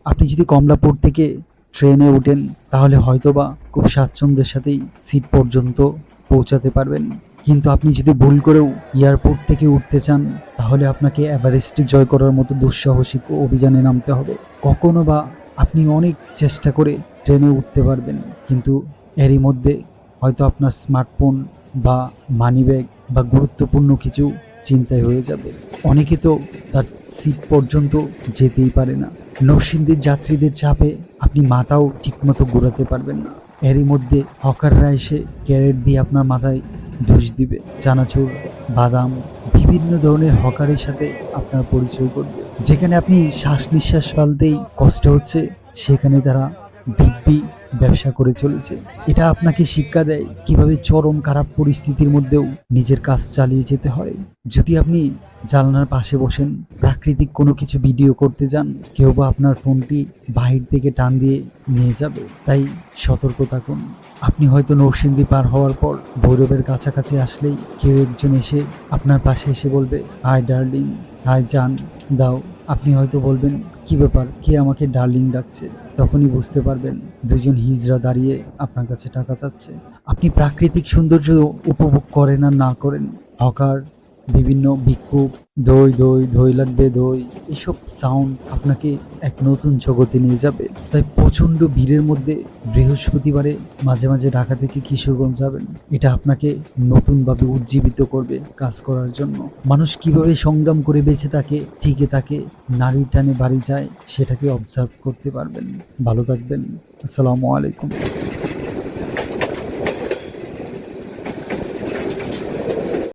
আপনি যদি কমলাপুর থেকে ট্রেনে ওঠেন তাহলে হয়তোবা খুব স্বাচ্ছন্দ্যের সাথেই সিট পর্যন্ত পৌঁছাতে পারবেন। কিন্তু আপনি যদি ভুল করেও এয়ারপোর্ট থেকে উঠতে চান তাহলে আপনাকে এভারেস্ট জয় করার মতো দুঃসাহসিক অভিযানে নামতে হবে। কখনো বা আপনি অনেক চেষ্টা করে ট্রেনে উঠতে পারবেন, কিন্তু এরই মধ্যে হয়তো আপনার স্মার্টফোন বা মানিব্যাগ বা গুরুত্বপূর্ণ কিছু চিন্তায় হয়ে যাবে। অনেকে তো তার সিট পর্যন্ত যেতেই পারে না। নরসিংদীর যাত্রীদের চাপে আপনি মাথাও ঠিকমতো ঘোরাতে পারবেন না। এরই মধ্যে হকাররা এসে ক্যারেট দিয়ে আপনার মাথায় ডুস দিবে। চানাচুর, বাদাম, বিভিন্ন ধরনের হকারের সাথে আপনার পরিচয় করবে। যেখানে আপনি শ্বাস নিঃশ্বাস ফেলতেই কষ্ট হচ্ছে, সেখানে তারা দিব্যি ব্যবসা করে চলেছে। এটা আপনাকে শিক্ষা দেয় কিভাবে চরম খারাপ পরিস্থিতির মধ্যেও নিজের কাজ চালিয়ে যেতে হয়। যদি আপনি জানলার পাশে বসেন, প্রাকৃতিক কোনো কিছু ভিডিও করতে যান, কেউ বা আপনার ফোনটি বাহির থেকে টান দিয়ে নিয়ে যাবে। তাই সতর্ক থাকুন। আপনি হয়তো নরসিংদী পার হওয়ার পর ভৈরবের কাছাকাছি আসলেই কেউ একজন এসে আপনার পাশে এসে বলবে, হাই ডার্লিং, হাই জান, দাও। আপনি হয়তো বলবেন, কি ব্যাপার, কে আমাকে ডার্লিং ডাকছে? তখনই বুঝতে পারবেন দুজন হিজড়া দাঁড়িয়ে আপনার কাছে টাকা চাচ্ছে। আপনি প্রাকৃতিক সৌন্দর্য উপভোগ করেন আর না করেন, হকার, বিভিন্ন ভিক্ষুক, দই দই দই লাগবে দই, এসব সাউন্ড আপনাকে এক নতুন জগতে নিয়ে যাবে। তাই প্রচণ্ড ভিড়ের মধ্যে বৃহস্পতিবারে মাঝে মাঝে ঢাকা থেকে কিশোরগঞ্জ যাবেন। এটা আপনাকে নতুনভাবে উজ্জীবিত করবে কাজ করার জন্য। মানুষ কিভাবে সংগ্রাম করে বেঁচে থাকে, টিকে থাকে, নারীর টানে বাড়ি যায়, সেটাকে অবজার্ভ করতে পারবেন। ভালো থাকবেন। আসসালামু আলাইকুম।